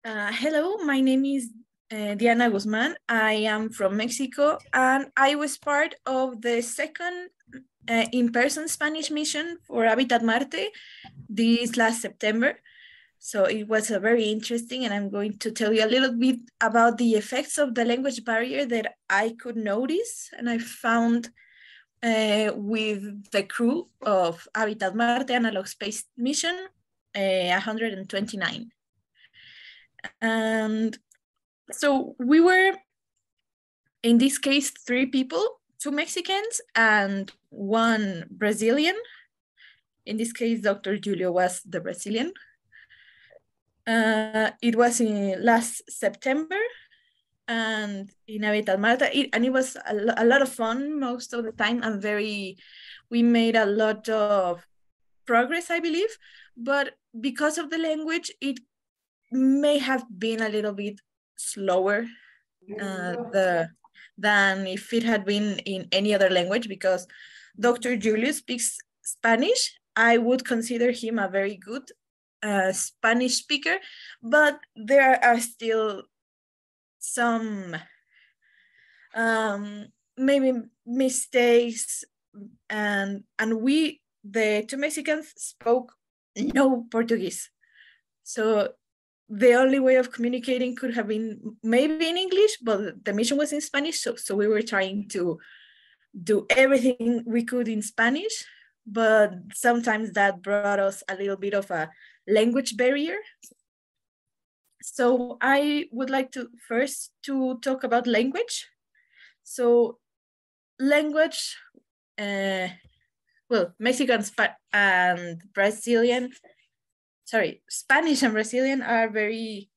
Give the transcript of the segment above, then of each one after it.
Hello, my name is Diana Guzman. I am from Mexico, and I was part of the second in-person Spanish mission for Habitat Marte this last September. So it was a very interesting, and I'm going to tell you a little bit about the effects of the language barrier that I could notice and I found with the crew of Habitat Marte Analog Space Mission 129. And so we were, in this case, 3 people, 2 Mexicans and 1 Brazilian. In this case, Dr. Julio was the Brazilian. It was in last September and in Habitat Marte, and it was a lot of fun most of the time, and we made a lot of progress, I believe, but because of the language, it may have been a little bit slower than if it had been in any other language, because Dr. Julius speaks Spanish. I would consider him a very good Spanish speaker, but there are still some maybe mistakes, and we, the 2 Mexicans, spoke no Portuguese. So the only way of communicating could have been maybe in English, but the mission was in Spanish. So we were trying to do everything we could in Spanish, but sometimes that brought us a little bit of a language barrier. So I would like to first to talk about language. So language, well, Mexican and Brazilian, Spanish and Brazilian are very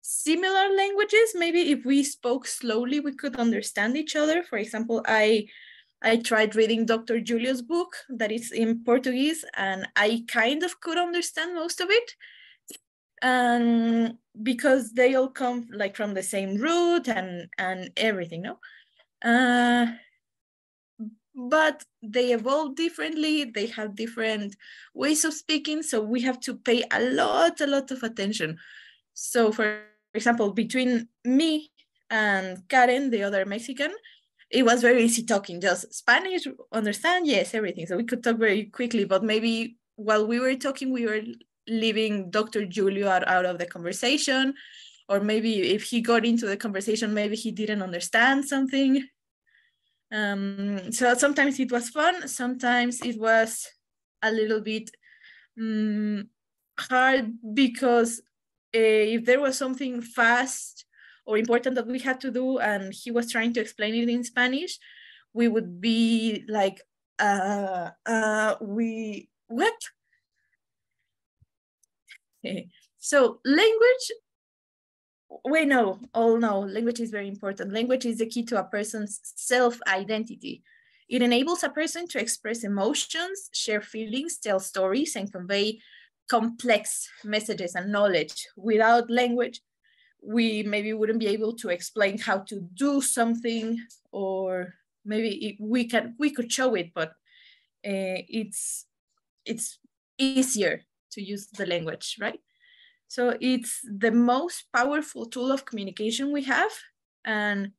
similar languages. Maybe if we spoke slowly, we could understand each other. For example, I tried reading Dr. Julio's book that is in Portuguese, and I kind of could understand most of it. And because they all come like from the same root and everything, no? But they evolve differently. They have different ways of speaking. So we have to pay a lot of attention. So for example, between me and Karen, the other Mexican, it was very easy talking, just Spanish, understand, yes, everything. So we could talk very quickly, but maybe while we were talking, we were leaving Dr. Julio out of the conversation, or maybe if he got into the conversation, maybe he didn't understand something. So sometimes it was fun, sometimes it was a little bit hard, because if there was something fast or important that we had to do and he was trying to explain it in Spanish, we would be like, what? So language, language is very important. Language is the key to a person's self-identity. It enables a person to express emotions, share feelings, tell stories, and convey complex messages and knowledge. Without language, we maybe wouldn't be able to explain how to do something, or maybe we could show it, but it's easier to use the language, right? So it's the most powerful tool of communication we have. And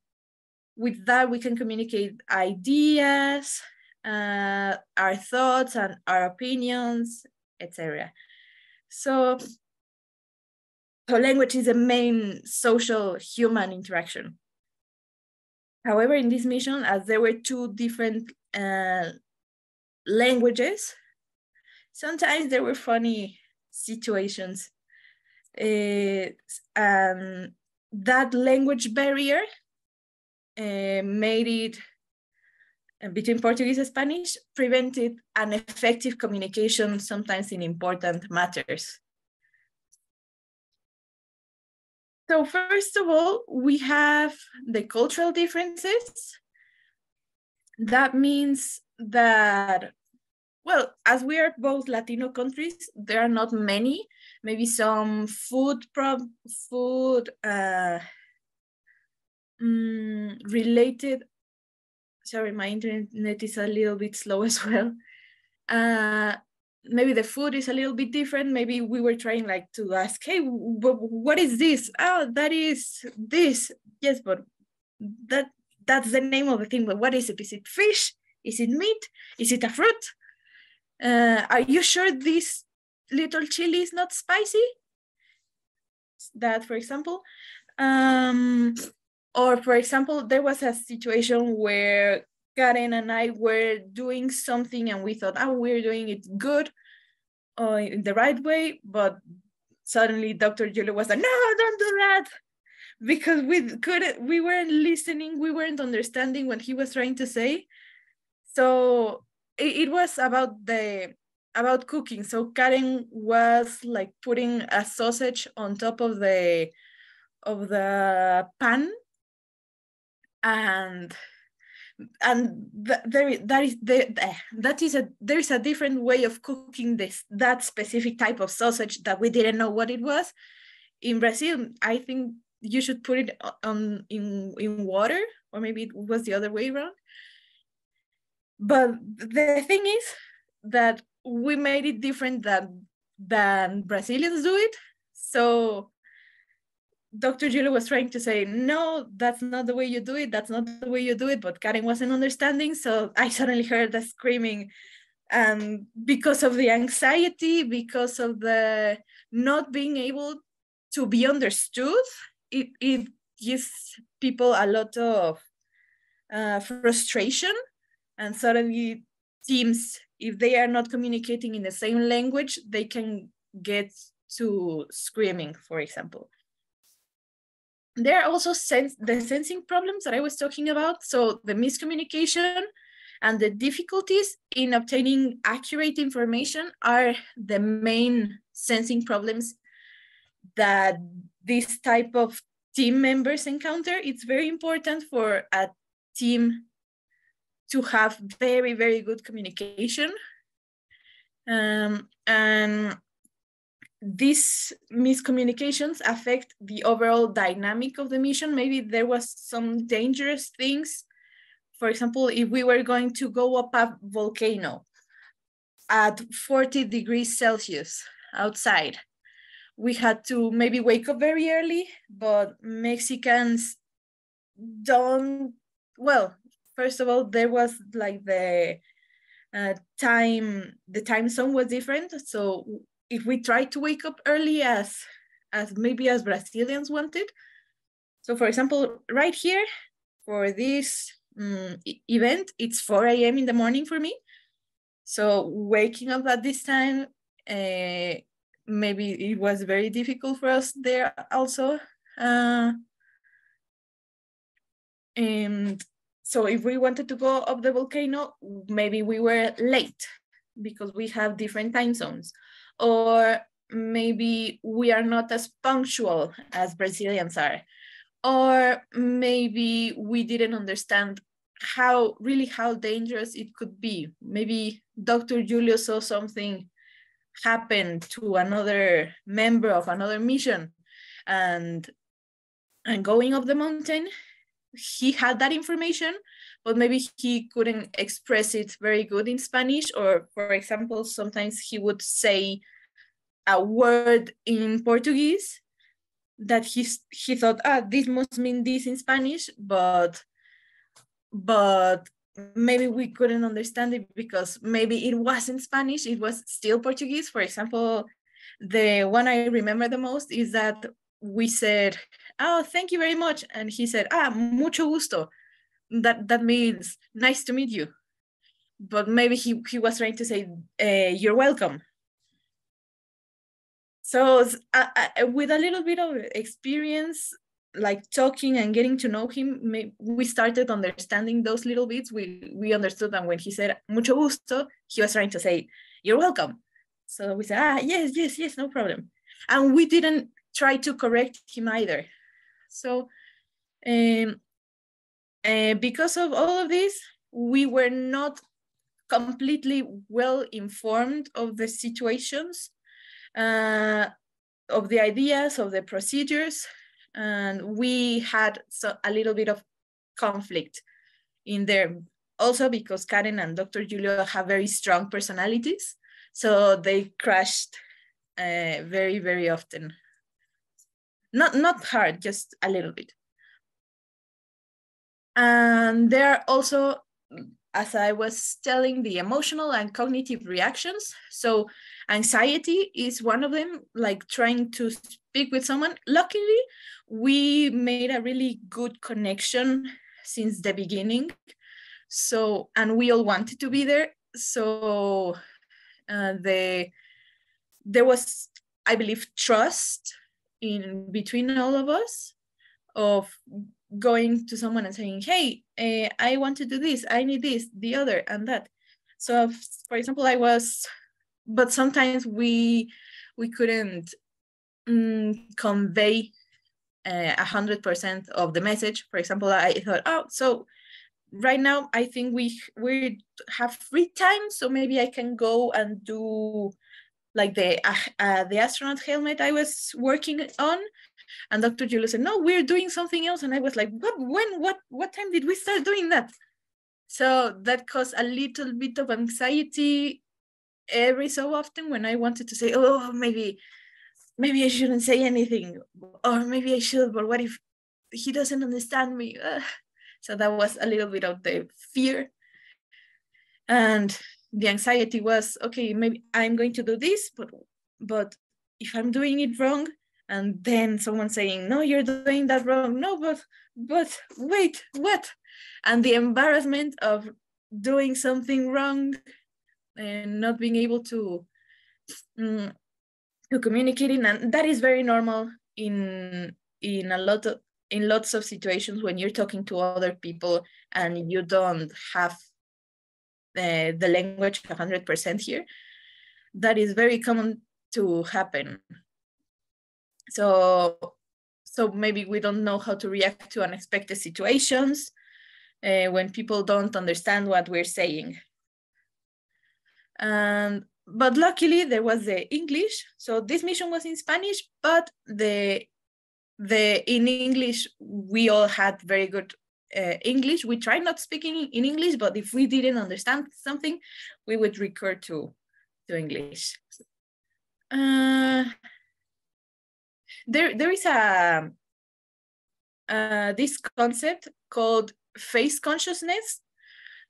with that, we can communicate ideas, our thoughts and our opinions, etc. So language is the main social human interaction. However, in this mission, as there were 2 different languages, sometimes there were funny situations. That language barrier made it, between Portuguese and Spanish, prevented an effective communication, sometimes in important matters. So first of all, we have the cultural differences. That means that, well, as we are both Latino countries, there are not many, maybe some food related. Sorry, my internet is a little bit slow as well. maybe the food is a little bit different. Maybe we were trying like to ask, hey, what is this? Oh, that is this. Yes, but that's the name of the thing. But what is it? Is it fish? Is it meat? Is it a fruit? Are you sure this little chili is not spicy? That, for example. Or for example, there was a situation where Karen and I were doing something and we thought, oh, we're doing it good or in the right way, but suddenly Dr. Julia was like, no, don't do that. Because we weren't listening, we weren't understanding what he was trying to say. So it was about cooking. So Karen was like putting a sausage on top of the pan, and there is a different way of cooking that specific type of sausage that we didn't know what it was. In Brazil, I think you should put it in water, or maybe it was the other way around. But the thing is that we made it different than Brazilians do it. So Dr. Julia was trying to say, no, that's not the way you do it. That's not the way you do it. But Karen wasn't understanding. So I suddenly heard the screaming. And because of the anxiety, because of the not being able to be understood, it gives people a lot of frustration. And suddenly teams, if they are not communicating in the same language, they can get to screaming, for example. There are also the sensing problems that I was talking about. So the miscommunication and the difficulties in obtaining accurate information are the main sensing problems that this type of team members encounter. It's very important for a team to have very, very good communication. And these miscommunications affect the overall dynamic of the mission. Maybe there was some dangerous things. For example, if we were going to go up a volcano at 40 degrees Celsius outside, we had to maybe wake up very early, but Mexicans don't, well, first of all, there was like the time zone was different. So if we tried to wake up early as maybe as Brazilians wanted. So for example, right here for this event, it's 4 a.m. in the morning for me. So waking up at this time, maybe it was very difficult for us there also. And so if we wanted to go up the volcano, maybe we were late because we have different time zones. Or maybe we are not as punctual as Brazilians are. Or maybe we didn't understand how dangerous it could be. Maybe Dr. Julio saw something happen to another member of another mission, and going up the mountain, he had that information, but maybe he couldn't express it very good in Spanish. Or for example, sometimes he would say a word in Portuguese that he thought, this must mean this in Spanish, but maybe we couldn't understand it because maybe it wasn't Spanish, it was still Portuguese. For example, the one I remember the most is that we said, oh, thank you very much. And he said, mucho gusto. That means nice to meet you. But maybe he was trying to say, you're welcome. So with a little bit of experience, like talking and getting to know him, we started understanding those little bits. We understood that when he said mucho gusto, he was trying to say, you're welcome. So we said, yes, no problem. And we didn't try to correct him either. So because of all of this, we were not completely well informed of the situations, of the ideas, of the procedures, and we had a little bit of conflict in there. Also because Karen and Dr. Julio have very strong personalities. So they crashed very, very often. Not hard, just a little bit. And there are also, as I was telling, the emotional and cognitive reactions. So anxiety is one of them, like trying to speak with someone. Luckily, we made a really good connection since the beginning. So, and we all wanted to be there. So there was, I believe, trust in between all of us, of going to someone and saying, hey, I want to do this, I need this, the other, and that. So for example, but sometimes we couldn't convey 100% of the message. For example, I thought, oh, so right now I think we have free time, so maybe I can go and do like the astronaut helmet I was working on. And Dr. Julia said, no, we're doing something else. And I was like, what time did we start doing that? So that caused a little bit of anxiety every so often when I wanted to say, oh, maybe I shouldn't say anything, or maybe I should, but what if he doesn't understand me? So that was a little bit of the fear. And the anxiety was, okay, maybe I'm going to do this, but if I'm doing it wrong, and then someone saying, no, you're doing that wrong. No, but wait, what? And the embarrassment of doing something wrong and not being able to communicate it. And that is very normal in lots of situations when you're talking to other people and you don't have the language 100% here. That is very common to happen. So maybe we don't know how to react to unexpected situations when people don't understand what we're saying. But luckily there was the English. So this mission was in Spanish, but in English, we all had very good English. We tried not speaking in English, but if we didn't understand something, we would recur to English. There is this concept called face consciousness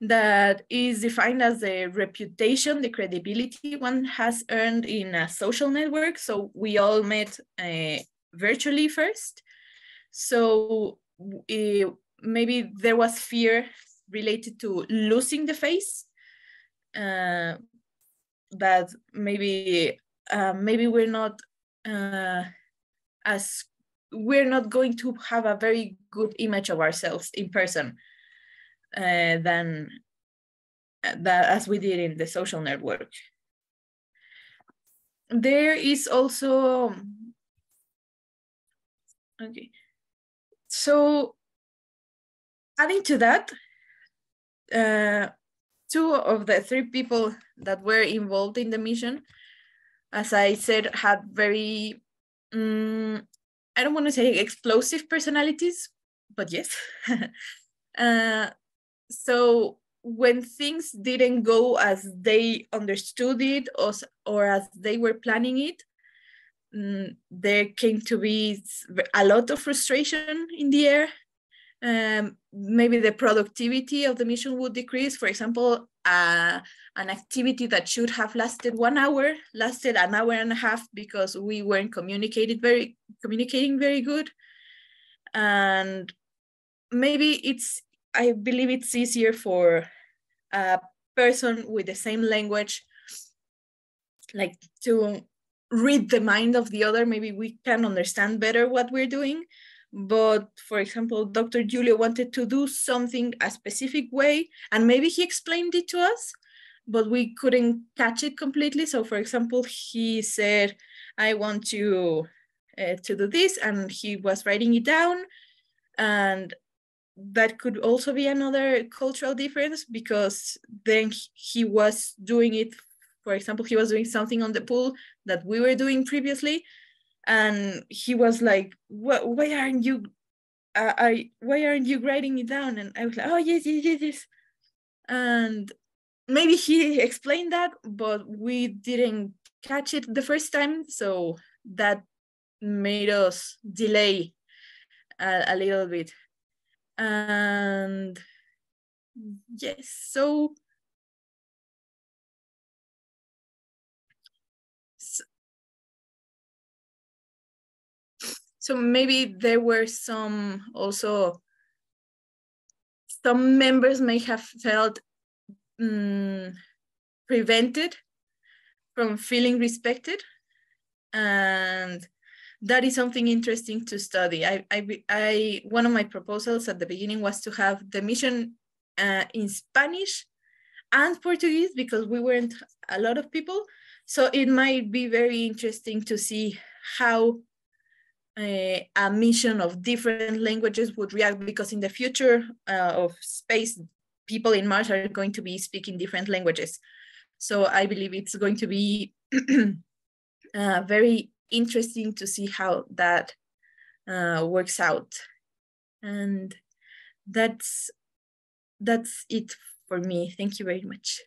that is defined as the reputation, the credibility one has earned in a social network. So we all met virtually first. So maybe there was fear related to losing the face, that maybe we're not we're not going to have a very good image of ourselves in person than that as we did in the social network. There is also, okay, so adding to that, 2 of the 3 people that were involved in the mission, as I said, had very, I don't want to say explosive personalities, but yes. So when things didn't go as they understood it or as they were planning it, there came to be a lot of frustration in the air. Maybe the productivity of the mission would decrease. For example, an activity that should have lasted 1 hour lasted an hour and a half because we weren't communicating very good. And maybe I believe it's easier for a person with the same language, like, to read the mind of the other. Maybe we can understand better what we're doing. But for example, Dr. Julio wanted to do something a specific way, and maybe he explained it to us, but we couldn't catch it completely. So for example, he said, I want you to do this, and he was writing it down. And that could also be another cultural difference, because then he was doing it, for example, he was doing something on the pool that we were doing previously, and he was like, why aren't you writing it down? And I was like, oh yes. And maybe he explained that, but we didn't catch it the first time, so that made us delay a little bit. And yes, so maybe there were some also, some members may have felt prevented from feeling respected, and that is something interesting to study. One of my proposals at the beginning was to have the mission in Spanish and Portuguese, because we weren't a lot of people. So it might be very interesting to see how a mission of different languages would react, because in the future of space, people in Mars are going to be speaking different languages. So I believe it's going to be very interesting to see how that works out. And that's it for me. Thank you very much.